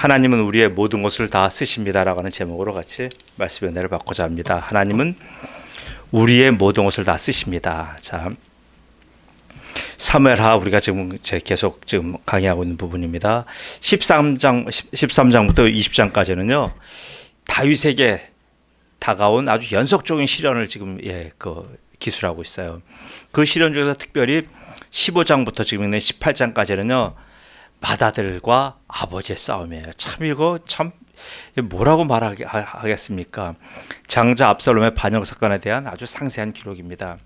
하나님은 우리의 모든 것을 다 쓰십니다라고 하는 제목으로 같이 말씀의 은혜를 받고자 합니다. 하나님은 우리의 모든 것을 다 쓰십니다. 자, 사무엘하 우리가 지금 계속 강의하고 있는 부분입니다. 13장부터 20장까지는요. 다윗에게 다가온 아주 연속적인 시련을 지금 기술하고 있어요. 그 시련 중에서 특별히 15장부터 지금 있는 18장까지는요. 맏아들과 아버지의 싸움이에요. 참 이거 참 뭐라고 말하겠습니까? 장자 압살롬의 반역 사건에 대한 아주 상세한 기록입니다.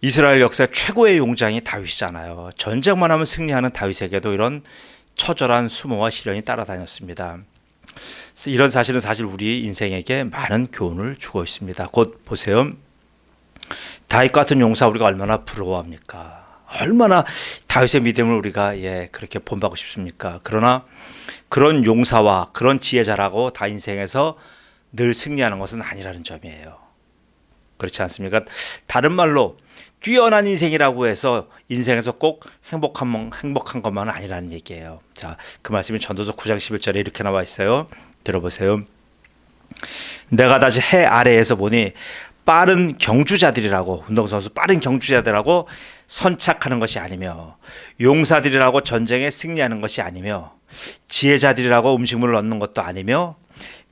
이스라엘 역사 최고의 용장이 다윗이잖아요. 전쟁만 하면 승리하는 다윗에게도 이런 처절한 수모와 시련이 따라다녔습니다. 이런 사실은 사실 우리 인생에게 많은 교훈을 주고 있습니다. 곧 보세요. 다윗 같은 용사 우리가 얼마나 부러워합니까? 얼마나 다윗의 믿음을 우리가 그렇게 본받고 싶습니까? 그러나 그런 용사와 그런 지혜자라고 다 인생에서 늘 승리하는 것은 아니라는 점이에요. 그렇지 않습니까? 다른 말로 뛰어난 인생이라고 해서 인생에서 꼭 행복한 것만은 아니라는 얘기예요. 자, 그 말씀이 전도서 9장 11절에 이렇게 나와 있어요. 들어보세요. 내가 다시 해 아래에서 보니 빠른 경주자들이라고, 운동선수 빠른 경주자들이라고 선착하는 것이 아니며, 용사들이라고 전쟁에 승리하는 것이 아니며, 지혜자들이라고 음식물을 얻는 것도 아니며,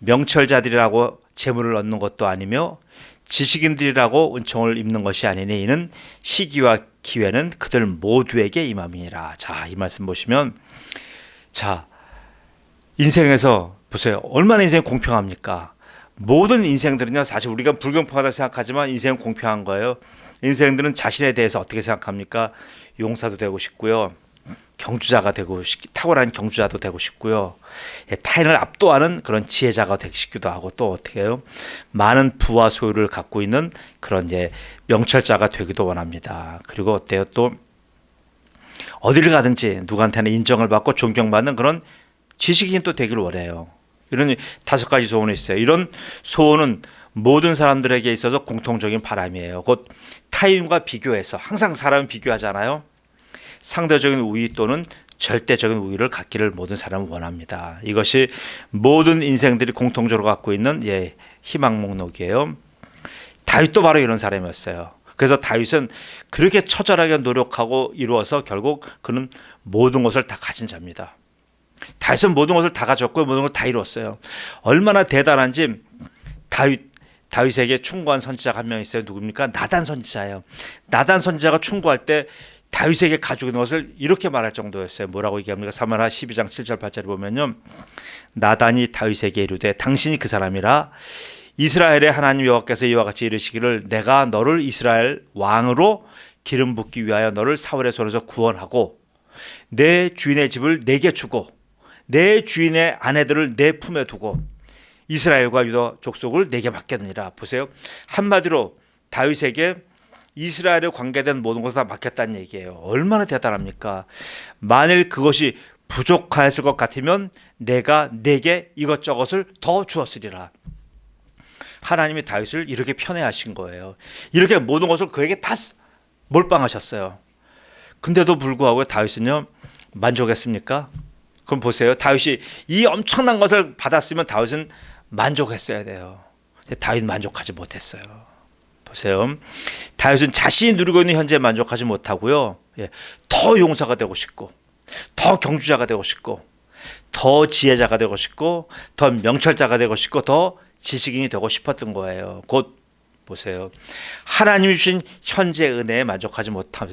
명철자들이라고 재물을 얻는 것도 아니며, 지식인들이라고 은총을 입는 것이 아니니 이는 시기와 기회는 그들 모두에게 임함이니라. 자, 이 말씀 보시면, 자, 인생에서 보세요. 얼마나 인생이 공평합니까? 모든 인생들은요, 사실 우리가 불공평하다고 생각하지만 인생은 공평한 거예요. 인생들은 자신에 대해서 어떻게 생각합니까? 용사도 되고 싶고요. 경주자가 되고 탁월한 경주자도 되고 싶고요. 타인을 압도하는 그런 지혜자가 되고 싶기도 하고, 또 어떻게 해요? 많은 부와 소유를 갖고 있는 그런 명철자가 되기도 원합니다. 그리고 어때요? 또 어디를 가든지 누구한테는 인정을 받고 존경받는 그런 지식인이 또 되기를 원해요. 이런 5가지 소원이 있어요. 이런 소원은 모든 사람들에게 있어서 공통적인 바람이에요. 곧 타인과 비교해서, 항상 사람은 비교하잖아요. 상대적인 우위 또는 절대적인 우위를 갖기를 모든 사람은 원합니다. 이것이 모든 인생들이 공통적으로 갖고 있는 희망 목록이에요. 다윗도 바로 이런 사람이었어요. 그래서 다윗은 그렇게 처절하게 노력하고 이루어서 결국 그는 모든 것을 다 가진 자입니다. 다윗은 모든 것을 다 가졌고 모든 걸 다 이뤘어요. 얼마나 대단한지 다윗에게 충고한 선지자가 한 명 있어요. 누굽니까? 나단 선지자예요. 나단 선지자가 충고할 때 다윗에게 가지고 있는 것을 이렇게 말할 정도였어요. 뭐라고 얘기합니까? 사무엘하 12장 7절 8절을 보면요. 나단이 다윗에게 이르되 당신이 그 사람이라 이스라엘의 하나님 여호와께서 이와 같이 이르시기를 내가 너를 이스라엘 왕으로 기름 붓기 위하여 너를 사울의 손에서 구원하고 내 주인의 집을 내게 주고 내 주인의 아내들을 내 품에 두고 이스라엘과 유다 족속을 내게 맡겼느니라. 보세요. 한마디로 다윗에게 이스라엘에 관계된 모든 것을 다 맡겼다는 얘기예요. 얼마나 대단합니까? 만일 그것이 부족하였을 것 같으면 내가 내게 이것저것을 더 주었으리라. 하나님이 다윗을 이렇게 편애하신 거예요. 이렇게 모든 것을 그에게 다 몰빵하셨어요. 근데도 불구하고 다윗은요, 만족했습니까? 그럼 보세요. 다윗이 이 엄청난 것을 받았으면 다윗은 만족했어야 돼요. 다윗 만족하지 못했어요. 보세요. 다윗은 자신이 누리고 있는 현재에 만족하지 못하고요. 더 용사가 되고 싶고, 더 경주자가 되고 싶고, 더 지혜자가 되고 싶고, 더 명철자가 되고 싶고, 더 지식인이 되고 싶었던 거예요. 곧 보세요. 하나님이 주신 현재 은혜에 만족하지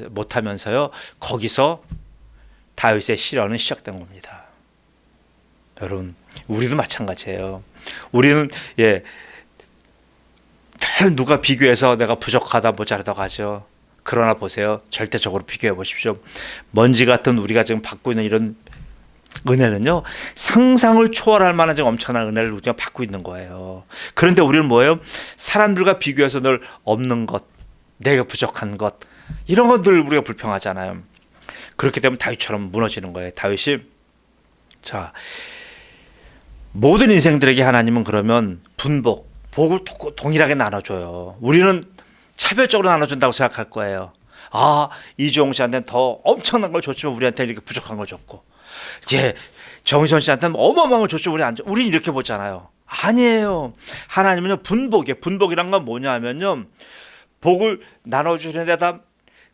못하면서요. 거기서 다윗의 시련은 시작된 겁니다. 여러분, 우리도 마찬가지예요. 우리는 누가 비교해서 내가 부족하다 모자라다고 하죠. 그러나 보세요. 절대적으로 비교해 보십시오. 먼지 같은 우리가 지금 받고 있는 이런 은혜는요, 상상을 초월할 만한 지금 엄청난 은혜를 우리가 받고 있는 거예요. 그런데 우리는 뭐예요? 사람들과 비교해서 늘 없는 것, 내가 부족한 것, 이런 것들 우리가 불평하잖아요. 그렇게 되면 다윗처럼 무너지는 거예요. 다윗이 모든 인생들에게 하나님은 그러면 복을 동일하게 나눠줘요. 우리는 차별적으로 나눠준다고 생각할 거예요. 이종우 씨한테는 더 엄청난 걸 줬지만 우리한테는 이렇게 부족한 걸 줬고, 예, 정의선 씨한테는 어마어마한 걸 줬죠. 우린 이렇게 보잖아요. 아니에요. 하나님은요, 분복이란 건 뭐냐면요, 복을 나눠주는 데다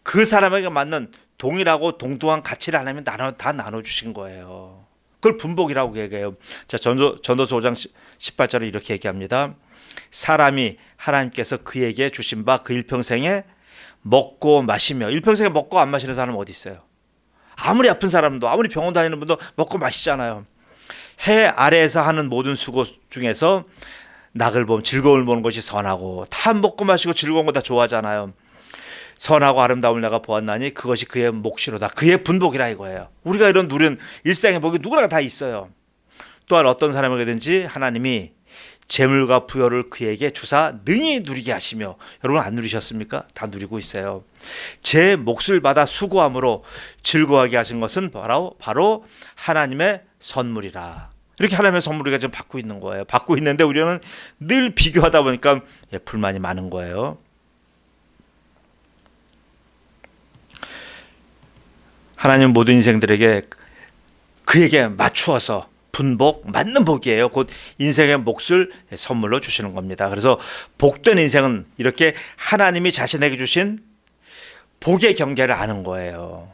그 사람에게 맞는 동일하고 동등한 가치를 하나님은 다 나눠주신 거예요. 그걸 분복이라고 얘기해요. 자, 전도서 5장 18절에 이렇게 얘기합니다. 사람이 하나님께서 그에게 주신 바 그 일평생에 먹고 마시며, 일평생에 먹고 안 마시는 사람은 어디 있어요? 아무리 아픈 사람도, 아무리 병원 다니는 분도 먹고 마시잖아요. 해 아래에서 하는 모든 수고 중에서 낙을 보면 즐거움을 보는 것이 선하고, 다 먹고 마시고 즐거운 거 다 좋아하잖아요. 선하고 아름다움을 내가 보았나니 그것이 그의 몫이로다. 그의 분복이라 이거예요. 우리가 이런 누린 일상의 복이 누구나 다 있어요. 또한 어떤 사람에게든지 하나님이 재물과 부여를 그에게 주사 능히 누리게 하시며, 여러분 안 누리셨습니까? 다 누리고 있어요. 제 몫을 받아 수고함으로 즐거워하게 하신 것은 바로 하나님의 선물이라. 이렇게 하나님의 선물을 우리가 지금 받고 있는 거예요. 받고 있는데 우리는 늘 비교하다 보니까 불만이 많은 거예요. 하나님 모든 인생들에게 그에게 맞추어서 분복, 맞는 복이에요. 곧 인생의 몫을 선물로 주시는 겁니다. 그래서 복된 인생은 이렇게 하나님이 자신에게 주신 복의 경계를 아는 거예요.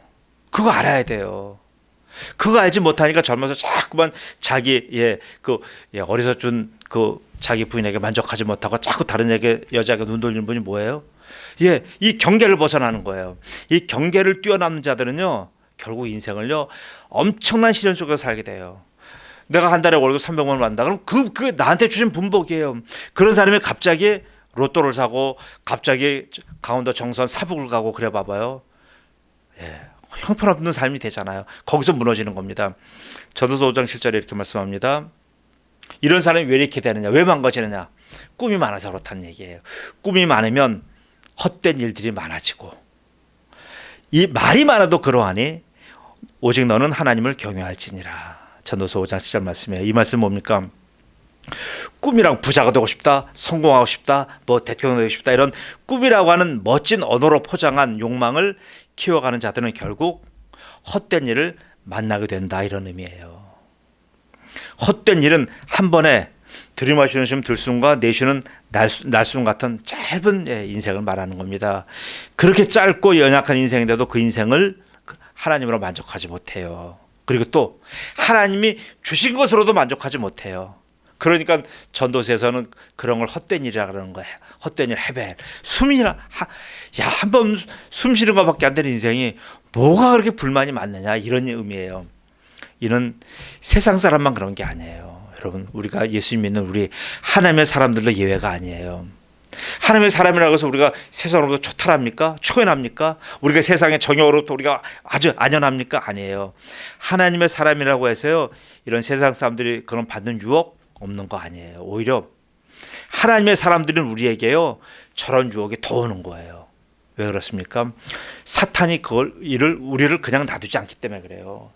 그거 알아야 돼요. 그거 알지 못하니까 젊어서 자꾸만 어려서 준 자기 부인에게 만족하지 못하고 자꾸 다른 여자에게 눈 돌리는 분이 뭐예요? 이 경계를 벗어나는 거예요. 이 경계를 뛰어넘는 자들은요, 결국 인생을요, 엄청난 시련 속에서 살게 돼요. 내가 한 달에 월급 300만 원 받는다. 그럼 그 나한테 주신 분복이에요. 그런 사람이 갑자기 로또를 사고, 갑자기 강원도 정선 사북을 가고 그래 봐봐요. 형편없는 삶이 되잖아요. 거기서 무너지는 겁니다. 전도서 5장 7절에 이렇게 말씀합니다. 이런 사람이 왜 이렇게 되느냐, 왜 망가지느냐? 꿈이 많아서 그렇다는 얘기예요. 꿈이 많으면 헛된 일들이 많아지고, 이 말이 많아도 그러하니 오직 너는 하나님을 경외할지니라. 전도서 5장 7절 말씀이에요. 이 말씀 뭡니까? 꿈이랑 부자가 되고 싶다, 성공하고 싶다, 대통령 되고 싶다, 이런 꿈이라고 하는 멋진 언어로 포장한 욕망을 키워가는 자들은 결국 헛된 일을 만나게 된다, 이런 의미예요. 헛된 일은 한 번에 들이마시는 숨 들숨과 내쉬는 날숨 같은 짧은 인생을 말하는 겁니다. 그렇게 짧고 연약한 인생인데도 그 인생을 하나님으로 만족하지 못해요. 그리고 또 하나님이 주신 것으로도 만족하지 못해요. 그러니까 전도서에서는 그런 걸 헛된 일이라 그러는 거예요. 헛된 일, 헤벨. 한 번 숨 쉬는 것밖에 안 되는 인생이 뭐가 그렇게 불만이 많느냐, 이런 의미예요. 이는 세상 사람만 그런 게 아니에요. 여러분, 우리가 예수 믿는 우리 하나님의 사람들도 예외가 아니에요. 하나님의 사람이라고 해서 우리가 세상으로부터 초탈합니까? 초연합니까? 우리가 세상의 정욕으로부터 우리가 아주 안연합니까? 아니에요. 하나님의 사람이라고 해서요, 이런 세상 사람들이 그런 받는 유혹 없는 거 아니에요. 오히려 하나님의 사람들은 우리에게요, 저런 유혹이 더 오는 거예요. 왜 그렇습니까? 사탄이 우리를 그냥 놔두지 않기 때문에 그래요.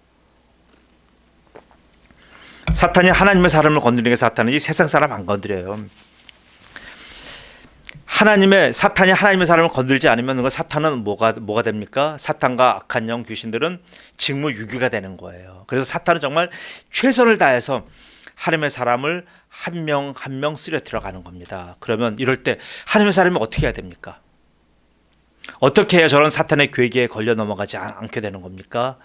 사탄이 하나님의 사람을 건드리는 게 사탄이지 세상 사람 안 건드려요. 사탄이 하나님의 사람을 건들지 않으면 그 사탄은 뭐가 됩니까? 사탄과 악한 영 귀신들은 직무유기가 되는 거예요. 그래서 사탄은 정말 최선을 다해서 하나님의 사람을 한 명 한 명 쓰러뜨려 가는 겁니다. 그러면 이럴 때 하나님의 사람이 어떻게 해야 됩니까? 어떻게 해야 저런 사탄의 괴계에 걸려 넘어가지 않게 되는 겁니까?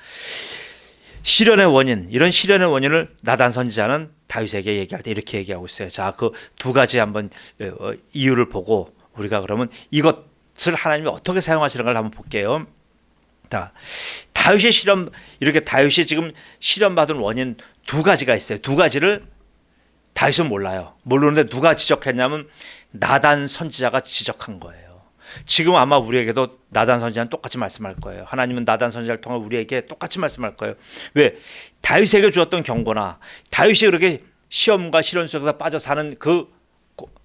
시련의 원인, 이런 시련의 원인을 나단 선지자는 다윗에게 얘기할 때 이렇게 얘기하고 있어요. 자, 그 두 가지 한번 이유를 보고 우리가 그러면 이것을 하나님이 어떻게 사용하시는 걸 한번 볼게요. 자, 다윗이 지금 시련받은 원인 두 가지가 있어요. 두 가지를 다윗은 몰라요. 모르는데 누가 지적했냐면 나단 선지자가 지적한 거예요. 지금 아마 우리에게도 나단 선지자는 똑같이 말씀할 거예요. 하나님은 나단 선지자를 통해 우리에게 똑같이 말씀할 거예요. 왜? 다윗에게 주었던 경고나 다윗이 그렇게 시험과 시련 속에서 빠져 사는 그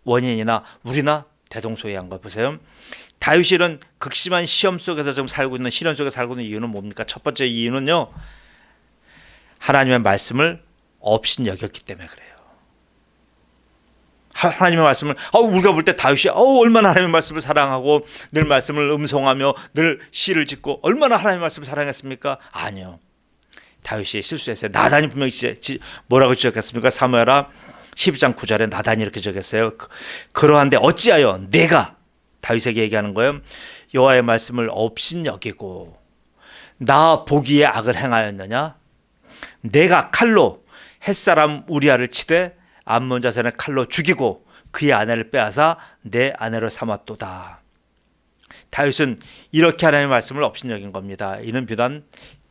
원인이나 우리나 대동소이한 거 보세요. 다윗이 이런 극심한 시험 속에서 지금 살고 있는, 시련 속에 살고 있는 이유는 뭡니까? 첫 번째 이유는요, 하나님의 말씀을 없인 여겼기 때문에 그래요. 하나님의 말씀을 우리가 볼 때 다윗이 얼마나 하나님의 말씀을 사랑하고 늘 말씀을 음송하며 늘 시를 짓고 얼마나 하나님의 말씀을 사랑했습니까? 아니요. 다윗이 실수했어요. 나단이 분명히 뭐라고 지적했습니까? 사무엘하 12장 9절에 나단이 이렇게 적었어요. 그러한데 어찌하여 내가, 다윗에게 얘기하는 거예요, 여호와의 말씀을 업신여기고 나 보기에 악을 행하였느냐? 내가 칼로 햇사람 우리아를 치되 암몬 자손의 칼로 죽이고 그의 아내를 빼앗아 내 아내로 삼았도다. 다윗은 이렇게 하나님의 말씀을 업신여긴 겁니다. 이는 비단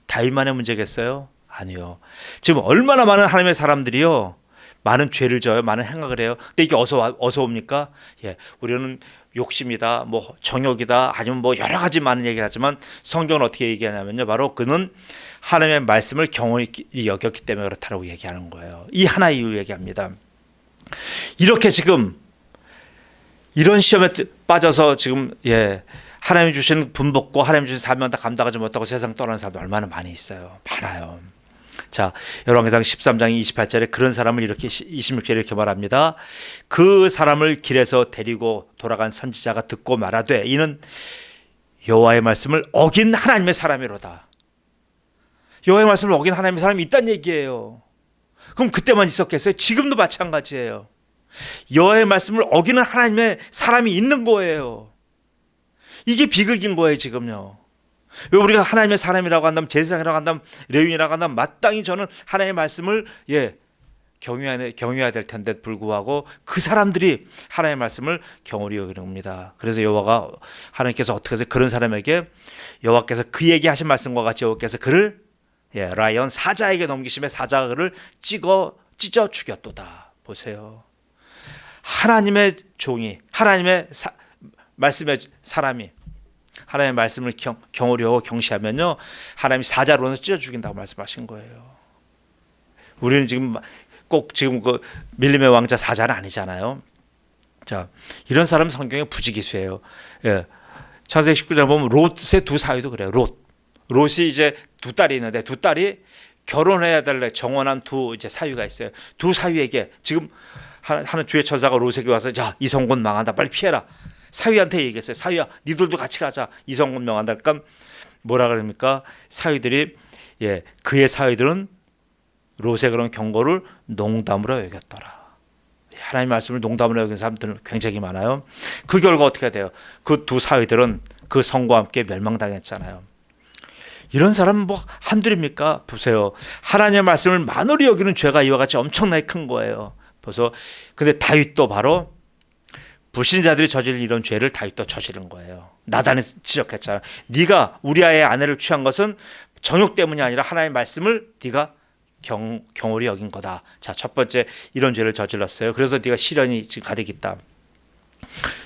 다윗만의 문제겠어요? 아니요. 지금 얼마나 많은 하나님의 사람들이요, 많은 죄를 져요, 많은 행악을 해요. 근데 이게 어서 옵니까? 예, 우리는 욕심이다, 뭐 정욕이다, 아니면 뭐 여러 가지 많은 얘기를 하지만 성경은 어떻게 얘기하냐면요, 바로 그는 하나님의 말씀을 경홀히 여겼기 때문에 그렇다라고 얘기하는 거예요. 이 하나 이유 얘기합니다. 이렇게 지금 이런 시험에 빠져서 지금 하나님이 주신 분복고 하나님이 주신 사명 다 감당하지 못하고 세상 떠나는 사람도 얼마나 많이 있어요. 많아요. 자, 열왕기상 13장 28절에 그런 사람을 이렇게, 26절에 이렇게 말합니다. 그 사람을 길에서 데리고 돌아간 선지자가 듣고 말하되 이는 여호와의 말씀을 어긴 하나님의 사람이로다. 여호와의 말씀을 어긴 하나님의 사람이 있다는 얘기예요. 그럼 그때만 있었겠어요? 지금도 마찬가지예요. 여호와의 말씀을 어기는 하나님의 사람이 있는 거예요. 이게 비극인 거예요, 지금요. 왜 우리가 하나님의 사람이라고 한다면, 제사장이라고 한다면, 레위인이라고 한다면 마땅히 저는 하나님의 말씀을 경외해야 될 텐데 불구하고 그 사람들이 하나님의 말씀을 경홀히 여기는 겁니다. 그래서 여호와가, 하나님께서 어떻게 해서 그런 사람에게, 여호와께서 그에게 하신 말씀과 같이 여호와께서 그를 라이언 사자에게 넘기심에 사자가 그를 찢어 죽였도다. 보세요. 하나님의 종이, 하나님의 말씀의 사람이 하나님의 말씀을 경홀히 여기고 경시하면요, 하나님이 사자로는 찢어 죽인다고 말씀하신 거예요. 우리는 지금 꼭 지금 그 밀림의 왕자 사자는 아니잖아요. 자, 이런 사람은 성경의 부지기수예요. 창세기 19장 보면 롯의 두 사위도 그래요. 롯이 이제 두 딸이 있는데 두 딸이 결혼해야 될 정원한 두 이제 사위가 있어요. 두 사위에게 지금 하는 주의 천사가 롯에게 와서, 자, 이성군 망한다, 빨리 피해라. 사위한테 얘기했어요. 사위야, 니들도 같이 가자. 이성군 명한다. 그러니까 뭐라 그럽니까? 사위들이, 그의 사위들은 롯의 그런 경고를 농담으로 여겼더라. 하나님 말씀을 농담으로 여긴 사람들은 굉장히 많아요. 그 결과 어떻게 돼요? 그 두 사위들은 그 성과 함께 멸망당했잖아요. 이런 사람은 뭐 한둘입니까? 보세요. 하나님의 말씀을 만홀히 여기는 죄가 이와 같이 엄청나게 큰 거예요. 그래서 근데 다윗도 바로 불신자들이 저지른 이런 죄를 다윗도 저지른 거예요. 나단이 지적했잖아. 네가 우리아의 아내를 취한 것은 정욕 때문이 아니라 하나님의 말씀을 네가 경홀히 여긴 거다. 자, 첫 번째 이런 죄를 저질렀어요. 그래서 네가 시련이 지금 가득 있다.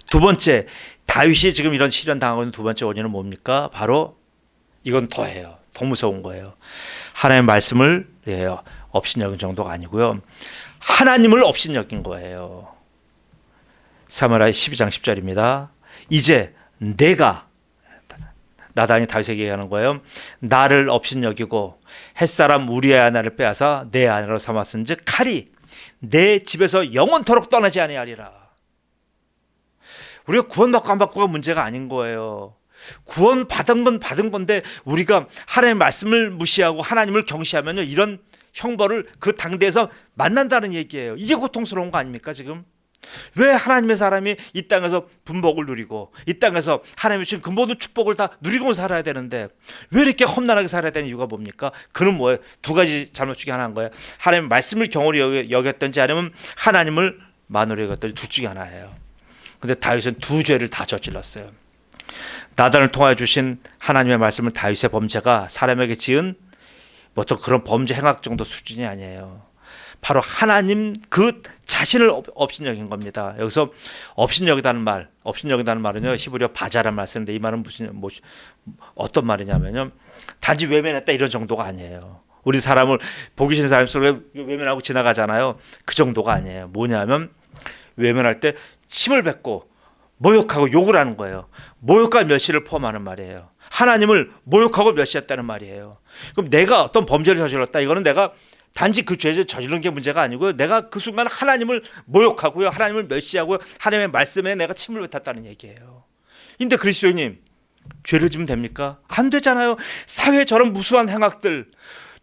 두 번째, 다윗이 지금 이런 시련 당하고 있는 두 번째 원인은 뭡니까? 바로 이건 더해요. 더 무서운 거예요. 하나님의 말씀을 업신여긴 정도가 아니고요, 하나님을 업신여긴 거예요. 사무엘하 12장 10절입니다. 이제 내가, 나단이 다윗에게 얘기하는 거예요. 나를 업신여기고 햇사람 우리의 아내를 빼앗아 내 아내로 삼았은즉 칼이 내 집에서 영원토록 떠나지 아니하리라. 우리가 구원받고 안 받고가 문제가 아닌 거예요. 구원 받은 건 받은 건데 우리가 하나님의 말씀을 무시하고 하나님을 경시하면요, 이런 형벌을 그 당대에서 만난다는 얘기예요. 이게 고통스러운 거 아닙니까 지금? 왜 하나님의 사람이 이 땅에서 분복을 누리고 이 땅에서 하나님이 주신 그 모든 축복을 다 누리고 살아야 되는데 왜 이렇게 험난하게 살아야 되는 이유가 뭡니까? 그는 뭐예요? 두 가지 잘못 중에 하나인 거예요. 하나님의 말씀을 경홀히 여겼던지 아니면 하나님을 만홀히 여겼던지 둘 중에 하나예요. 근데 다윗은 두 죄를 다 저질렀어요. 나단을 통하여 주신 하나님의 말씀을 다윗의 범죄가 사람에게 지은 뭐 또 그런 범죄 행악 정도 수준이 아니에요. 바로 하나님 그 자신을 업신여긴 겁니다. 여기서 업신여기다는 말은요, 히브리어 바자란 말 쓰는데 이 말은 어떤 말이냐면요, 단지 외면했다 이런 정도가 아니에요. 우리 사람을 보기 싫은 사람 속에 외면하고 지나가잖아요. 그 정도가 아니에요. 뭐냐면 외면할 때 침을 뱉고 모욕하고 욕을 하는 거예요. 모욕과 멸시를 포함하는 말이에요. 하나님을 모욕하고 멸시했다는 말이에요. 그럼 내가 어떤 범죄를 저질렀다, 이거는 내가 단지 그 죄를 저지른 게 문제가 아니고요, 내가 그 순간 하나님을 모욕하고요, 하나님을 멸시하고요, 하나님의 말씀에 내가 침을 뱉었다는 얘기예요. 근데 그리스도님, 죄를 지면 됩니까? 안 되잖아요. 사회에 저런 무수한 행악들,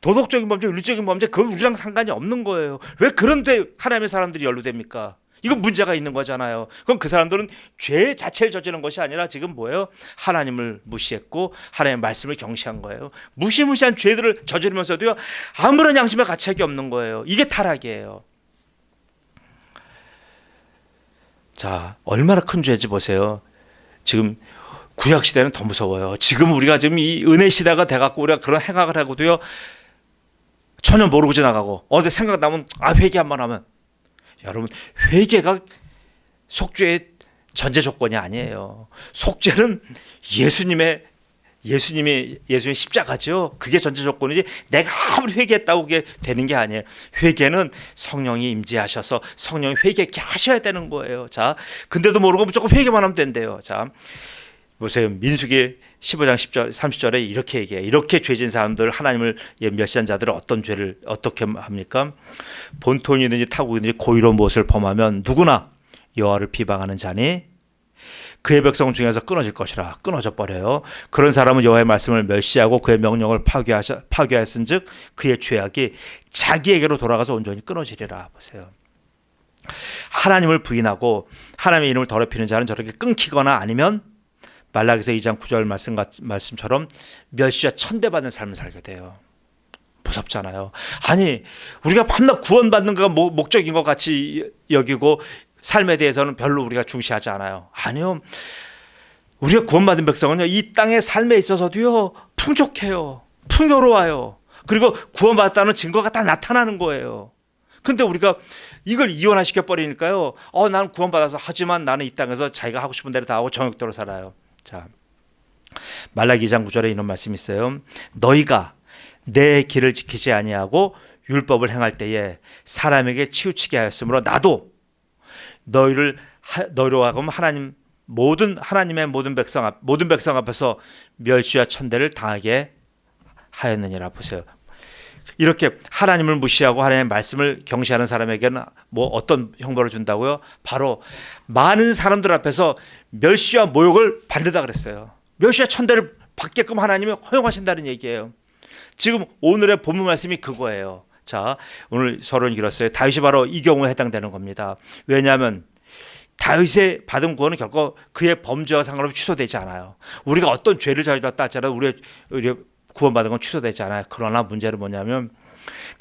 도덕적인 범죄, 윤리적인 범죄, 그건 우리랑 상관이 없는 거예요. 왜 그런데 하나님의 사람들이 연루됩니까? 이건 문제가 있는 거잖아요. 그럼 그 사람들은 죄 자체를 저지른 것이 아니라 지금 뭐예요? 하나님을 무시했고 하나님의 말씀을 경시한 거예요. 무시무시한 죄들을 저지르면서도요, 아무런 양심의 가책이 없는 거예요. 이게 타락이에요. 자, 얼마나 큰 죄인지 보세요. 지금 구약 시대는 더 무서워요. 지금 우리가 지금 이 은혜 시대가 돼갖고 우리가 그런 행악을 하고도요, 전혀 모르고 지나가고 어디 생각나면 회개 한번 하면, 여러분, 회개가 속죄의 전제 조건이 아니에요. 속죄는 예수님의 십자가죠. 그게 전제 조건이지 내가 아무리 회개했다고 그게 되는 게 아니에요. 회개는 성령이 임재하셔서 성령이 회개케 하셔야 되는 거예요. 자, 근데도 모르고 무조건 회개만 하면 된대요. 자, 보세요. 민수기 15장 10절 30절에 이렇게 얘기해요. 이렇게 죄진 사람들, 하나님을 멸시한 자들은 어떤 죄를 어떻게 합니까? 본토이든지 타국이든지 고의로 무엇을 범하면 누구나 여호와를 비방하는 자니 그의 백성 중에서 끊어질 것이라. 끊어져 버려요. 그런 사람은 여호와의 말씀을 멸시하고 그의 명령을 파괴하였은즉 그의 죄악이 자기에게로 돌아가서 온전히 끊어지리라. 보세요. 하나님을 부인하고 하나님의 이름을 더럽히는 자는 저렇게 끊기거나 아니면 말라기서 2장 9절 말씀처럼 멸시와 천대받는 삶을 살게 돼요. 무섭잖아요. 아니, 우리가 밤낮 구원받는 거가 목적인 것 같이 여기고 삶에 대해서는 별로 우리가 중시하지 않아요. 아니요. 우리가 구원받은 백성은요, 이 땅의 삶에 있어서도요, 풍족해요. 풍요로워요. 그리고 구원받았다는 증거가 다 나타나는 거예요. 근데 우리가 이걸 이원화시켜 버리니까요, 나는 구원받아서, 하지만 나는 이 땅에서 자기가 하고 싶은 대로 다 하고 정욕대로 살아요. 자, 말라기 2장 9절에 이런 말씀이 있어요. 너희가 내 길을 지키지 아니하고 율법을 행할 때에 사람에게 치우치게 하였으므로 나도 너희로 하여금 하나님의 모든 백성 앞에서 멸시와 천대를 당하게 하였느니라. 보세요. 이렇게 하나님을 무시하고 하나님의 말씀을 경시하는 사람에게는 뭐 어떤 형벌을 준다고요? 바로 많은 사람들 앞에서 멸시와 모욕을 받는다 그랬어요. 멸시와 천대를 받게끔 하나님이 허용하신다는 얘기예요. 지금 오늘의 본문 말씀이 그거예요. 자, 오늘 서론이 길었어요. 다윗이 바로 이 경우에 해당되는 겁니다. 왜냐하면 다윗의 받은 구원은 결코 그의 범죄와 상관없이 취소되지 않아요. 우리가 어떤 죄를 저질렀다 할지라도 우리 구원받은 건 취소되지 않아요. 그러나 문제는 뭐냐면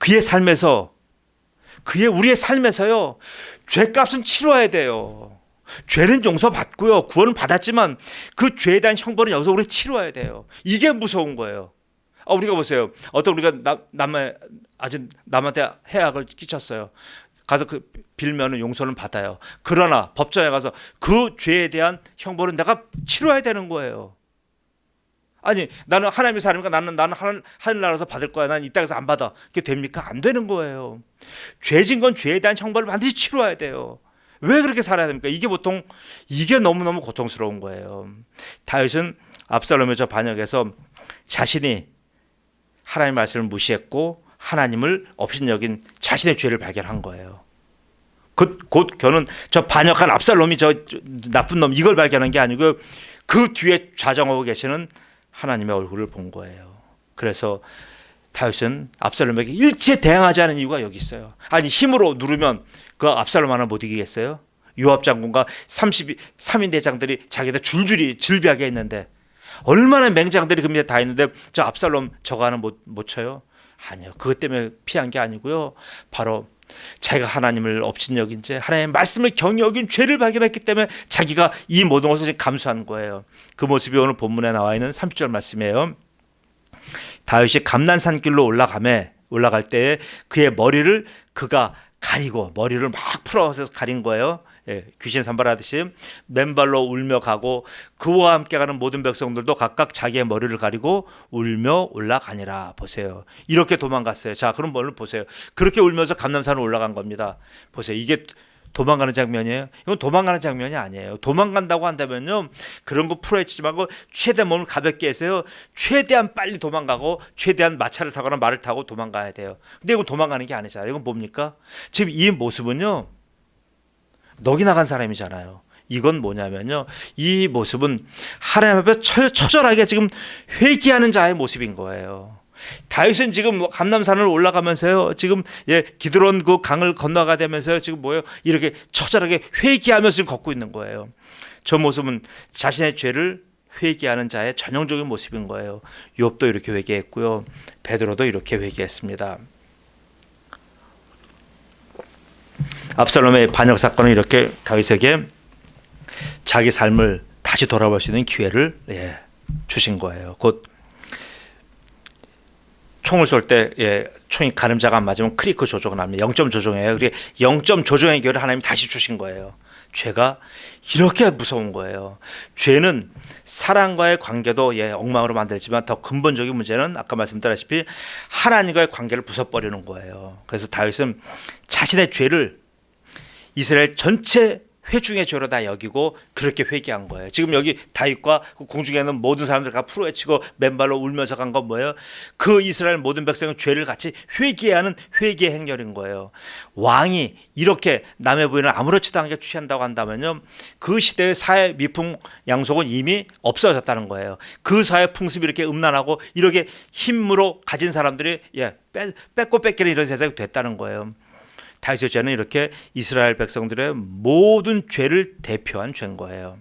우리의 삶에서요, 죄값은 치러야 돼요. 죄는 용서받고요, 구원은 받았지만 그 죄에 대한 형벌은 여기서 우리 치러야 돼요. 이게 무서운 거예요. 우리가 보세요. 우리가 남한테 해악을 끼쳤어요. 가서 빌면은 용서는 받아요. 그러나 법정에 가서 그 죄에 대한 형벌은 내가 치러야 되는 거예요. 아니, 나는 하나님의 사람이니까 나는 하늘나라에서 받을 거야. 난 이 땅에서 안 받아. 그게 됩니까? 안 되는 거예요. 죄진 건 죄에 대한 형벌을 반드시 치러야 돼요. 왜 그렇게 살아야 됩니까? 이게 너무너무 고통스러운 거예요. 다윗은 압살롬의 저 반역에서 자신이 하나님의 말씀을 무시했고 하나님을 업신여긴 자신의 죄를 발견한 거예요. 곧 저는 저 반역한 압살롬이 저 나쁜 놈 이걸 발견한 게 아니고 그 뒤에 좌정하고 계시는 하나님의 얼굴을 본 거예요. 그래서 다윗은 압살롬에게 일체 대항하지 않은 이유가 여기 있어요. 아니, 힘으로 누르면 그 압살롬 하나 못 이기겠어요? 요압 장군과 3인 대장들이 자기들 줄줄이 질비하게 했는데 얼마나 맹장들이 그 밑에 다 있는데 저 압살롬 저거 하나 못 쳐요? 아니요. 그것 때문에 피한 게 아니고요. 바로 자기가 하나님을 업신여긴 죄, 하나님의 말씀을 경히 여긴 죄를 발견했기 때문에 자기가 이 모든 것을 감수한 거예요. 그 모습이 오늘 본문에 나와 있는 30절 말씀이에요. 다윗이 감난산길로 올라갈 때에 그의 머리를 그가 가리고 머리를 막 풀어서 가린 거예요. 귀신 산발하듯이 맨발로 울며 가고 그와 함께 가는 모든 백성들도 각각 자기의 머리를 가리고 울며 올라가니라. 보세요. 이렇게 도망갔어요. 자, 그럼 뭘 보세요. 그렇게 울면서 감람산을 올라간 겁니다. 보세요. 이게 도망가는 장면이에요? 이건 도망가는 장면이 아니에요. 도망간다고 한다면요, 그런 거 풀어헤치지 말고 최대한 몸을 가볍게 해서요, 최대한 빨리 도망가고 최대한 마차를 타거나 말을 타고 도망가야 돼요. 근데 이건 도망가는 게 아니잖아요. 이건 뭡니까? 지금 이 모습은요, 넋이 나간 사람이잖아요. 이건 뭐냐면요, 이 모습은 하나님 앞에 처절하게 지금 회개하는 자의 모습인 거예요. 다윗은 지금 뭐 감람산을 올라가면서요. 지금 기드론 그 강을 건너가면서요. 지금 뭐예요? 이렇게 처절하게 회개하면서 지금 걷고 있는 거예요. 저 모습은 자신의 죄를 회개하는 자의 전형적인 모습인 거예요. 욥도 이렇게 회개했고요. 베드로도 이렇게 회개했습니다. 압살롬의 반역 사건은 이렇게 다윗에게 자기 삶을 다시 돌아볼 수 있는 기회를 주신 거예요. 곧 총을 쏠 때 총이 가늠자가 안 맞으면 크리크 조종을 합니다. 0점 조종이에요. 그게 0점 조종의 기회를 하나님이 다시 주신 거예요. 죄가 이렇게 무서운 거예요. 죄는 사람과의 관계도 엉망으로 만들지만 더 근본적인 문제는 아까 말씀드렸다시피 하나님과의 관계를 부숴버리는 거예요. 그래서 다윗은 자신의 죄를 이스라엘 전체 회중의 죄로 다 여기고 그렇게 회개한 거예요. 지금 여기 다윗과 그 궁중에 있는 모든 사람들 다 풀어헤치고 맨발로 울면서 간 건 뭐예요? 그 이스라엘 모든 백성의 죄를 같이 회개하는 회개 행렬인 거예요. 왕이 이렇게 남의 부인을 아무렇지도 않게 취한다고 한다면요, 그 시대의 사회 미풍 양속은 이미 없어졌다는 거예요. 그 사회 풍습이 이렇게 음란하고 이렇게 힘으로 가진 사람들이 뺏고 뺏기는 이런 세상이 됐다는 거예요. 다윗의 죄는 이렇게 이스라엘 백성들의 모든 죄를 대표한 죄인 거예요.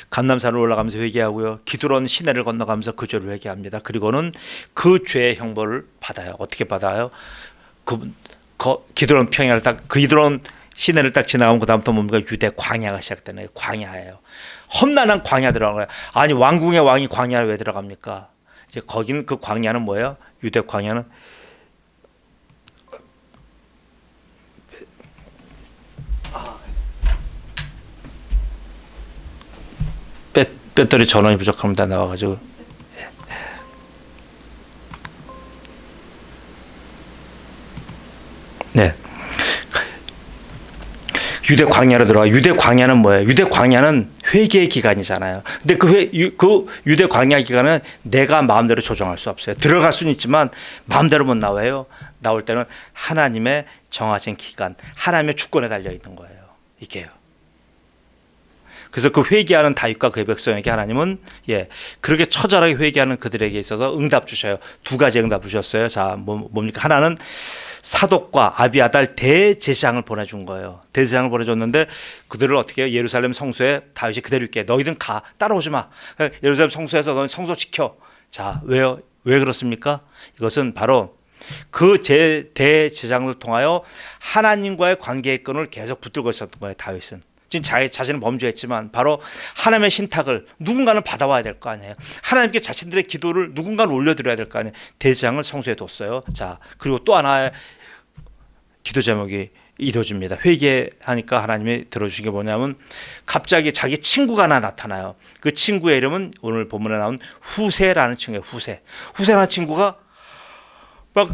감람산을 올라가면서 회개하고요. 기드론 시내를 건너가면서 그 죄를 회개합니다. 그리고는 그 죄의 형벌을 받아요. 어떻게 받아요? 기드론 평야를 기드론 시내를 딱 지나가면 그 다음부터 뭡니까? 유대 광야가 시작되네요. 광야예요. 험난한 광야 들어간 거예요. 아니 왕궁의 왕이 광야에 왜 들어갑니까? 이제 거기는 그 광야는 뭐예요? 유대 광야는 배터리 전원이 부족합니다. 나와가지고 유대 광야로 들어가. 유대 광야는 뭐예요? 유대 광야는 회개의 기간이잖아요. 근데 그 유대 광야 기간은 내가 마음대로 조정할 수 없어요. 들어갈 수는 있지만 마음대로 못 나와요. 나올 때는 하나님의 정하신 기간, 하나님의 주권에 달려 있는 거예요. 이게요. 그래서 그 회개하는 다윗과 그의 백성에게 하나님은 그렇게 처절하게 회개하는 그들에게 있어서 응답 주셔요. 두 가지 응답 주셨어요. 자, 뭡니까? 하나는 사독과 아비아달 대제사장을 보내준 거예요. 대제사장을 보내줬는데 그들을 어떻게 해요? 예루살렘 성소에 다윗이 그대로 있게, 너희는 가, 따라오지 마. 예루살렘 성소에서 너희 성소 지켜. 자, 왜요? 왜 그렇습니까? 이것은 바로 그 대제사장을 통하여 하나님과의 관계의 끈을 계속 붙들고 있었던 거예요. 다윗은 지금 자신은 범죄했지만 바로 하나님의 신탁을 누군가는 받아와야 될 거 아니에요. 하나님께 자신들의 기도를 누군가는 올려드려야 될 거 아니에요. 대제사장을 성소에 뒀어요. 자, 그리고 또 하나의 기도 제목이 이루어집니다. 회개하니까 하나님이 들어주신 게 뭐냐면 갑자기 자기 친구가 하나 나타나요. 그 친구의 이름은 오늘 본문에 나온 후세라는 친구예요. 후세라는 친구가 막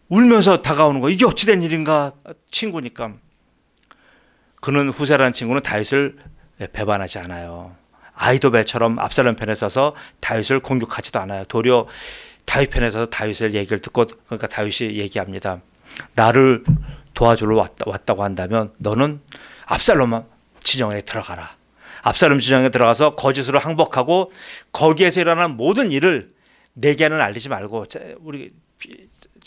울면서 다가오는 거예요. 이게 어찌된 일인가. 친구니까. 그는 후세라는 친구는 다윗을 배반하지 않아요. 아이도벨처럼 압살롬 편에 서서 다윗을 공격하지도 않아요. 도리어 다윗 편에 서서 다윗의 얘기를 듣고, 그러니까 다윗이 얘기합니다. 나를 도와주러 왔다고 한다면 너는 압살롬 진영에 들어가라. 압살롬 진영에 들어가서 거짓으로 항복하고 거기에서 일어나는 모든 일을 내게는 알리지 말고, 우리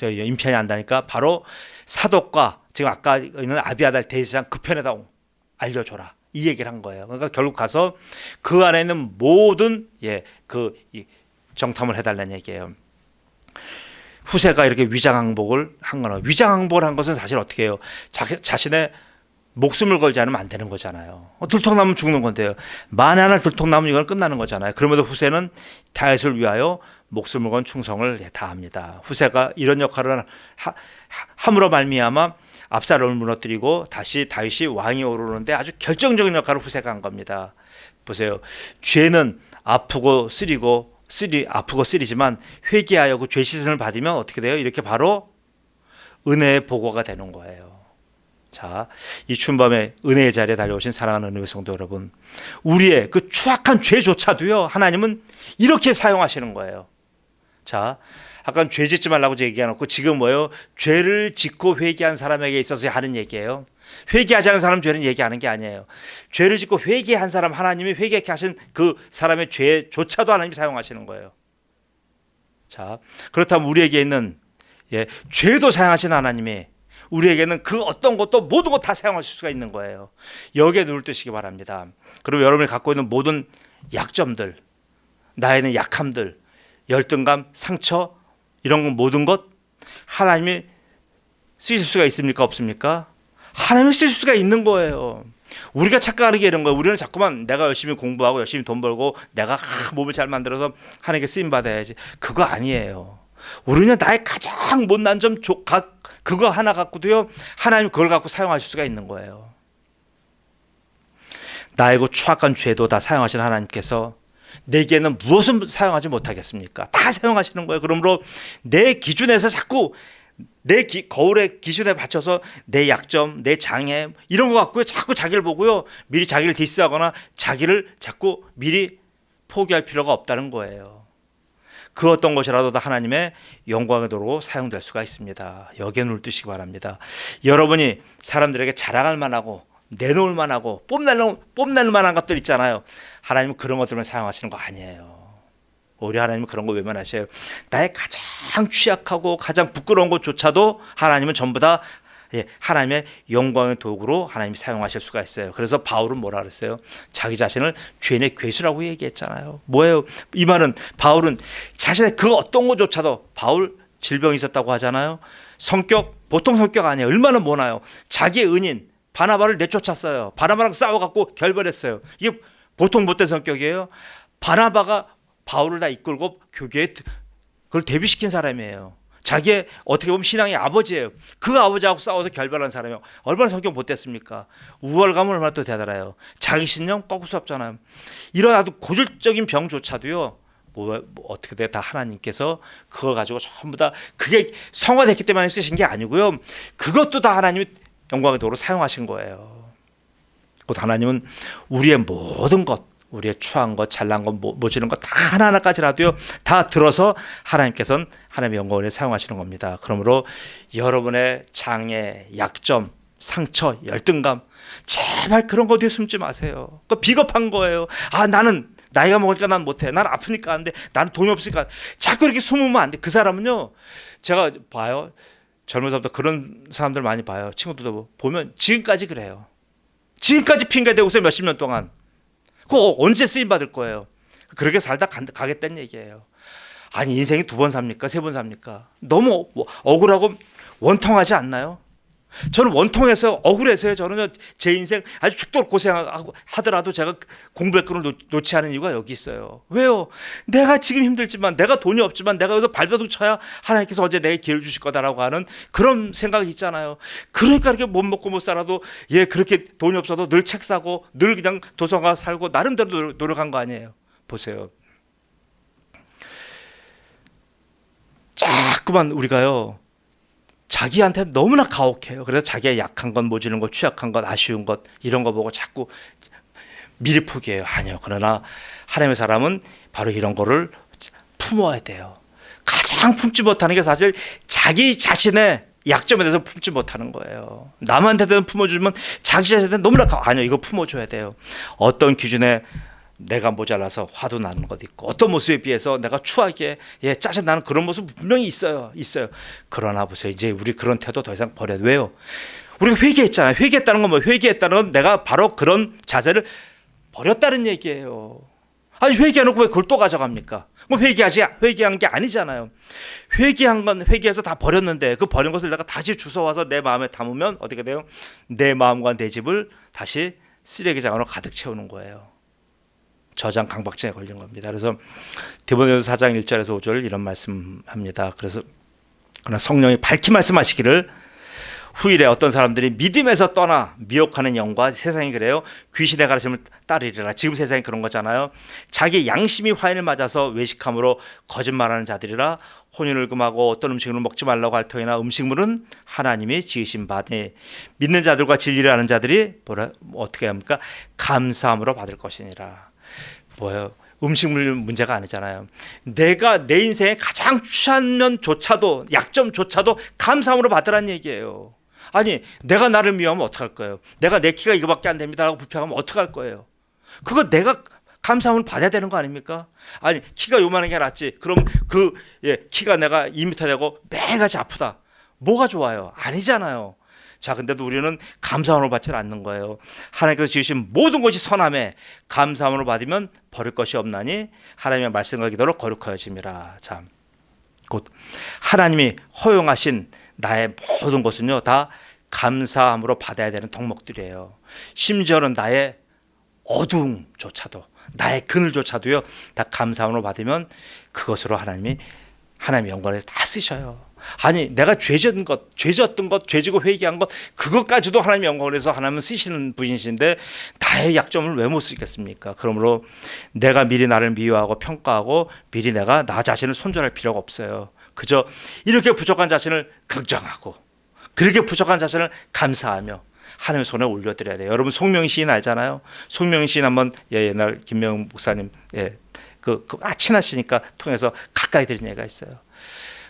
인편이 안다니까 바로 사독과 지금 아까 있는 아비아달 대제사장 그 편에다 알려줘라. 이 얘기를 한 거예요. 그러니까 결국 가서 그 안에 있는 모든 정탐을 해달라는 얘기예요. 후세가 이렇게 위장항복을 한 거는, 위장항복을 한 것은 사실 어떻게 해요? 자신의 목숨을 걸지 않으면 안 되는 거잖아요. 들통나면 죽는 건데요. 만에 하나 들통나면 이건 끝나는 거잖아요. 그럼에도 후세는 다윗을 위하여 목숨을 건 충성을 다합니다. 후세가 이런 역할을 함으로 말미암아 압살롬을 무너뜨리고 다시 다윗이 왕이 오르는데 아주 결정적인 역할을 후세가 한 겁니다. 보세요. 죄는 아프고 쓰리지만 회개하여 그 죄 씻음을 받으면 어떻게 돼요? 이렇게 바로 은혜의 보고가 되는 거예요. 자, 이 춘밤에 은혜의 자리에 달려오신 사랑하는 은혜의 성도 여러분, 우리의 그 추악한 죄조차도요, 하나님은 이렇게 사용하시는 거예요. 자, 아까 죄 짓지 말라고 얘기해놓고 지금 뭐예요? 죄를 짓고 회개한 사람에게 있어서 하는 얘기예요. 회개하지 않은 사람 죄는 얘기하는 게 아니에요. 죄를 짓고 회개한 사람, 하나님이 회개케 하신 그 사람의 죄조차도 하나님이 사용하시는 거예요. 자, 그렇다면 우리에게 있는 죄도 사용하신 하나님이 우리에게는 그 어떤 것도 모든 것 다 사용하실 수가 있는 거예요. 여기에 눈을 뜨시기 바랍니다. 그리고 여러분이 갖고 있는 모든 약점들, 나에는 약함들, 열등감, 상처 이런 건 모든 것 하나님이 쓰실 수가 있습니까? 없습니까? 하나님이 쓰실 수가 있는 거예요. 우리가 착각하는 게 이런 거예요. 우리는 자꾸만 내가 열심히 공부하고 열심히 돈 벌고 내가 몸을 잘 만들어서 하나님께 쓰임 받아야지. 그거 아니에요. 우리는 나의 가장 못난 점 그거 하나 갖고도요 하나님 그걸 갖고 사용하실 수가 있는 거예요. 나의 그 추악한 죄도 다 사용하신 하나님께서 내게는 무엇을 사용하지 못하겠습니까? 다 사용하시는 거예요. 그러므로 내 기준에서 자꾸 내 거울의 기준에 맞춰서 내 약점, 내 장애 이런 거 갖고요 자꾸 자기를 보고요 미리 자기를 디스하거나 자기를 자꾸 미리 포기할 필요가 없다는 거예요. 그 어떤 것이라도 다 하나님의 영광의 도로 사용될 수가 있습니다. 여기에 눈을 뜨시기 바랍니다. 여러분이 사람들에게 자랑할 만하고 내놓을 만하고 뽐낼 만한 것들 있잖아요. 하나님은 그런 것들만 사용하시는 거 아니에요. 우리 하나님은 그런 거 외면하셔요. 나의 가장 취약하고 가장 부끄러운 것조차도 하나님은 전부 다 하나님의 영광의 도구로 하나님이 사용하실 수가 있어요. 그래서 바울은 뭐라 그랬어요? 자기 자신을 죄인의 괴수라고 얘기했잖아요. 뭐예요? 이 말은 바울은 자신의 그 어떤 것조차도 바울 질병이 있었다고 하잖아요. 성격 보통 성격 아니에요. 얼마나 못나요? 자기의 은인 바나바를 내쫓았어요. 바나바랑 싸워갖고 결별했어요. 이게 보통 못된 성격이에요. 바나바가 바울을 다 이끌고 교계에 그걸 데뷔시킨 사람이에요. 자기의 어떻게 보면 신앙의 아버지예요. 그 아버지하고 싸워서 결별한 사람이에요. 얼마나 성격 못됐습니까? 우월감은 얼마나 또 대단해요. 자기 신념 꺾을 수 없잖아요. 이런 아주 고질적인 병조차도요. 어떻게 돼? 다 하나님께서 그걸 가지고 전부 다 그게 성화됐기 때문에 쓰신 게 아니고요. 그것도 다 하나님이 영광의 도로 사용하신 거예요. 곧 하나님은 우리의 모든 것, 우리의 추한 것, 잘난 것, 모지는 것 다 하나하나까지라도요 다 들어서 하나님께서는 하나님의 영광을 사용하시는 겁니다. 그러므로 여러분의 장애, 약점, 상처, 열등감 제발 그런 거 뒤에 숨지 마세요. 그 비겁한 거예요. 나는 나이가 먹으니까 난 못해. 난 아프니까 안 돼. 나는 돈이 없으니까 자꾸 이렇게 숨으면 안 돼. 그 사람은요 제가 봐요. 젊은서부터 그런 사람들 많이 봐요. 친구들도 보면 지금까지 그래요. 지금까지 핑계대고 있어요. 몇십 년 동안. 그거 언제 쓰임 받을 거예요? 그렇게 살다 가겠다는 얘기예요. 아니 인생이 2번 삽니까? 3번 삽니까? 너무 억울하고 원통하지 않나요? 저는 원통해서 억울해서요. 저는 제 인생 아주 죽도록 고생하고 하더라도 제가 공부의 끈을 놓지 않은 이유가 여기 있어요. 왜요? 내가 지금 힘들지만 내가 돈이 없지만 내가 여기서 발버둥 쳐야 하나님께서 언제 내게 기회를 주실 거다라고 하는 그런 생각이 있잖아요. 그러니까 이렇게 못 먹고 못 살아도 그렇게 돈이 없어도 늘 책 사고 늘 그냥 도서관 살고 나름대로 노력한 거 아니에요. 보세요. 자꾸만 우리가요. 자기한테 너무나 가혹해요. 그래서 자기의 약한 것, 모지는 것, 취약한 것, 아쉬운 것 이런 거 보고 자꾸 미리 포기해요. 아니요. 그러나 하나님의 사람은 바로 이런 거를 품어야 돼요. 가장 품지 못하는 게 사실 자기 자신의 약점에 대해서 품지 못하는 거예요. 남한테는 품어주면 자기 자신한테 너무나 아니요. 이거 품어줘야 돼요. 어떤 기준에 내가 모자라서 화도 나는 것 있고 어떤 모습에 비해서 내가 추하게 짜증나는 그런 모습 분명히 있어요. 그러나 보세요. 이제 우리 그런 태도 더 이상 버려야 돼요. 왜요? 우리가 회개했잖아요. 회개했다는 건 회개했다는 건 내가 바로 그런 자세를 버렸다는 얘기예요. 아니 회개해놓고 왜 그걸 또 가져갑니까? 회개한 게 아니잖아요. 회개한 건 회개해서 다 버렸는데 그 버린 것을 내가 다시 주워와서 내 마음에 담으면 어떻게 돼요? 내 마음과 내 집을 다시 쓰레기장으로 가득 채우는 거예요. 저장 강박증에 걸린 겁니다. 그래서 디모데후서 4장 1절에서 5절 이런 말씀합니다. 그러나 성령이 밝히 말씀하시기를 후일에 어떤 사람들이 믿음에서 떠나 미혹하는 영과 세상이 그래요. 귀신의 가르침을 따르리라. 지금 세상이 그런 거잖아요. 자기 양심이 화인을 맞아서 외식함으로 거짓말하는 자들이라. 혼인을 금하고 어떤 음식을 먹지 말라고 할 터이나 음식물은 하나님이 지으신 바니 믿는 자들과 진리를 아는 자들이 어떻게 합니까? 감사함으로 받을 것이니라. 뭐예요? 음식물 문제가 아니잖아요. 내가 내 인생에 가장 취한 면조차도 약점조차도 감사함으로 받으라는 얘기예요. 아니 내가 나를 미워하면 어떡할 거예요? 내가 내 키가 이거밖에 안 됩니다라고 불평하면 어떡할 거예요? 그거 내가 감사함을 받아야 되는 거 아닙니까? 아니 키가 요만한 게 낫지. 그럼 키가 내가 2m 되고 매일같이 아프다. 뭐가 좋아요? 아니잖아요. 자, 근데도 우리는 감사함을 받지 않는 거예요. 하나님께서 지으신 모든 것이 선함에 감사함을 받으면 버릴 것이 없나니 하나님의 말씀과 기도로 거룩하여짐이라. 자, 곧 하나님이 허용하신 나의 모든 것은요 다 감사함으로 받아야 되는 덕목들이에요. 심지어는 나의 어두움조차도, 나의 그늘조차도요 다 감사함으로 받으면 그것으로 하나님의 영광을 다 쓰셔요. 아니 내가 죄졌던 것, 죄지고 회개한 것, 그것까지도 하나님의 영광을 해서 하나님은 쓰시는 분이신데 나의 약점을 왜 못 쓰겠습니까? 그러므로 내가 미리 나를 미워하고 평가하고 미리 내가 나 자신을 손절할 필요가 없어요. 그저 이렇게 부족한 자신을 긍정하고 그렇게 부족한 자신을 감사하며 하나님의 손에 올려드려야 돼요. 여러분 송명희 시인 알잖아요. 송명희 시인 한번 옛날 김명 목사님 친하시니까 통해서 가까이 드린 얘기가 있어요.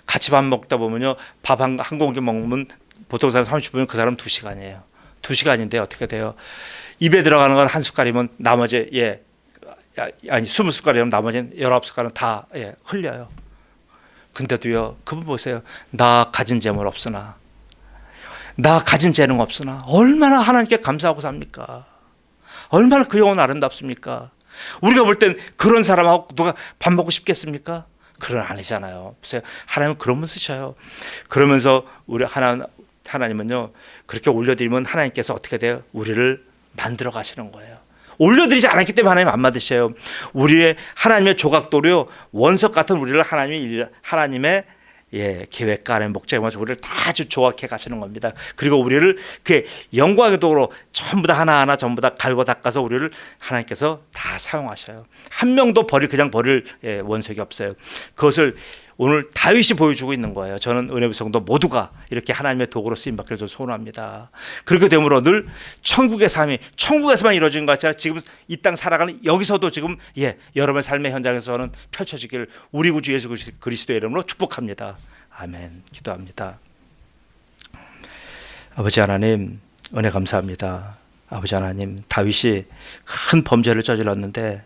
같이 밥 먹다 보면요, 밥 한 공기 먹으면 보통 사람 30분이면 그 사람 2시간이에요. 2시간인데 어떻게 돼요? 입에 들어가는 건 한 숟갈이면 나머지 20숟갈이면 나머지는 19숟갈은 다 흘려요. 근데도요, 그분 보세요. 나 가진 재물 없으나, 나 가진 재능 없으나 얼마나 하나님께 감사하고 삽니까? 얼마나 그 영혼 아름답습니까? 우리가 볼 땐 그런 사람하고 누가 밥 먹고 싶겠습니까? 그건 아니잖아요. 보세요. 하나님은 그런 분 쓰셔요. 그러면서 우리 하나님은요 그렇게 올려드리면 하나님께서 어떻게 돼요? 우리를 만들어 가시는 거예요. 올려드리지 않았기 때문에 하나님 안 받으셔요. 우리의 하나님의 조각도로 원석 같은 우리를 하나님의 계획과 하나님의 목적에 맞춰 우리를 다 아주 조각해 가시는 겁니다. 그리고 우리를 그의 영광의 도로 전부 다 하나하나 전부 다 갈고 닦아서 우리를 하나님께서 다 사용하셔요. 한 명도 그냥 버릴 원석이 없어요. 그것을 오늘 다윗이 보여주고 있는 거예요. 저는 은혜의 성도 모두가 이렇게 하나님의 도구로 쓰임받기를 소원합니다. 그렇게 되므로 늘 천국의 삶이 천국에서만 이루어진 것 같이 지금 이 땅 살아가는 여기서도 지금 여러분의 삶의 현장에서는 펼쳐지기를 우리 구주 예수 그리스도의 이름으로 축복합니다. 아멘. 기도합니다. 아버지 하나님 은혜 감사합니다. 아버지 하나님 다윗이 큰 범죄를 저질렀는데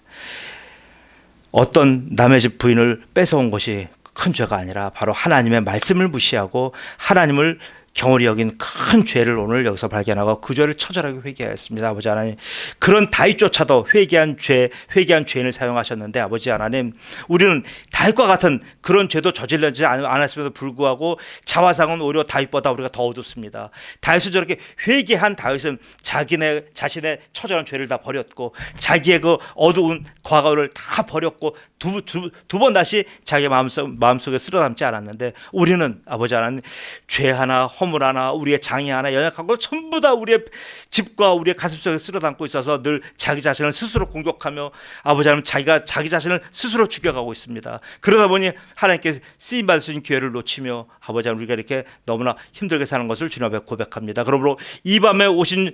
어떤 남의 집 부인을 뺏어온 것이 큰 죄가 아니라 바로 하나님의 말씀을 무시하고 하나님을 경홀히 여긴 큰 죄를 오늘 여기서 발견하고 그 죄를 처절하게 회개하였습니다. 아버지 하나님, 그런 다윗조차도 회개한 죄인을 사용하셨는데 아버지 하나님, 우리는 다윗과 같은 그런 죄도 저질러지 않았음에도 불구하고 자화상은 오히려 다윗보다 우리가 더 어둡습니다. 다윗은 저렇게 회개한 다윗은 자신의 처절한 죄를 다 버렸고 자기의 그 어두운 과거를 다 버렸고 두 번 다시 자기 마음속에 쓸어담지 않았는데 우리는 아버지 하나님, 죄 하나 허물 하나 우리의 장애 하나 연약하고 전부 다 우리의 집과 우리의 가슴속에 쓸어담고 있어서 늘 자기 자신을 스스로 공격하며 아버지 하나님 자기가 자기 자신을 스스로 죽여가고 있습니다. 그러다 보니 하나님께 쓰임받을 수 있는 기회를 놓치며 아버지 하나님 우리가 이렇게 너무나 힘들게 사는 것을 주님 앞에 고백합니다. 그러므로 이 밤에 오신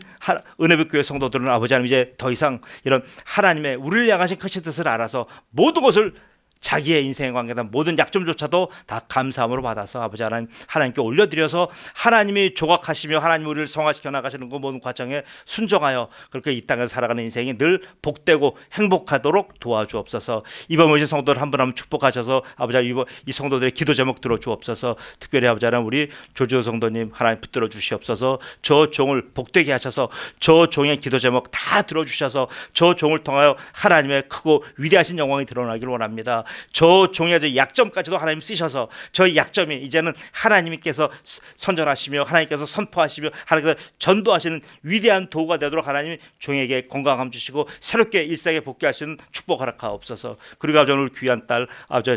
은혜빛교회 성도들은 아버지 하나님 이제 더 이상 이런 하나님의 우리를 향하신 크신 뜻을 알아서 모든 것을 자기의 인생에 관계된 모든 약점조차도 다 감사함으로 받아서 아버지 하나님께 올려드려서 하나님이 조각하시며 하나님이 우리를 성화시켜 나가시는 그 모든 과정에 순종하여 그렇게 이 땅에서 살아가는 인생이 늘 복되고 행복하도록 도와주옵소서. 이번 오신 성도들 한 분 한 분 축복하셔서 아버지 이 성도들의 기도 제목 들어주옵소서. 특별히 아버지 하나님 우리 조지호 성도님 하나님 붙들어 주시옵소서. 저 종을 복되게 하셔서 저 종의 기도 제목 다 들어주셔서 저 종을 통하여 하나님의 크고 위대하신 영광이 드러나기를 원합니다. 저 종의 약점까지도 하나님 쓰셔서 저희 약점이 이제는 하나님께서 선전하시며 하나님께서 선포하시며 하나님께서 전도하시는 위대한 도구가 되도록 하나님 종에게 건강함 주시고 새롭게 일상에 복귀하시는 축복 허락하옵소서. 그리고 아버지 오늘 귀한 딸 아버지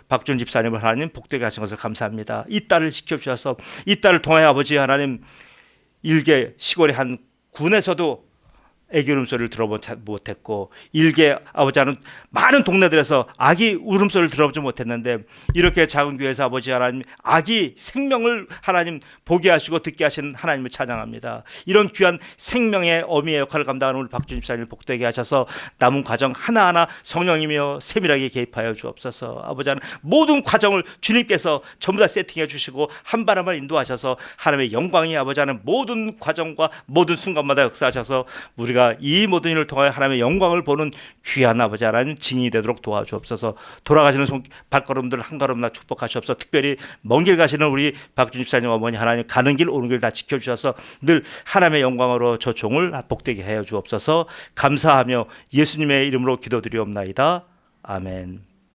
박준 집사님을 하나님 복되게 하신 것을 감사합니다. 이 딸을 지켜주셔서 이 딸을 통하여 아버지 하나님 일개 시골의 한 군에서도 애기 울음소리를 들어보지 못했고 일개 아버지 하나님 많은 동네들에서 아기 울음소리를 들어보지 못했는데 이렇게 작은 교회에서 아버지 하나님 아기 생명을 하나님 보게 하시고 듣게 하시는 하나님을 찬양합니다. 이런 귀한 생명의 어미의 역할을 감당하는 우리 박준 집사님을 복되게 하셔서 남은 과정 하나하나 성령이며 세밀하게 개입하여 주옵소서. 아버지 하나님 모든 과정을 주님께서 전부 다 세팅해 주시고 한 발 한 발 인도하셔서 하나님의 영광이 아버지 하나님 모든 과정과 모든 순간마다 역사하셔서 우리가 우리가 이 모든 일을 통하여 하나님의 영광을 보는 귀한 아버지 하나님 증인이 되도록 도와주옵소서. 돌아가시는 발걸음들 한 걸음나 축복하시옵소서. 특별히 먼 길 가시는 우리 박준 집사님 어머니 하나님 가는 길 오는 길 다 지켜주셔서 늘 하나님의 영광으로 저 종을 복되게 하여 주옵소서. 감사하며 예수님의 이름으로 기도드리옵나이다. 아멘.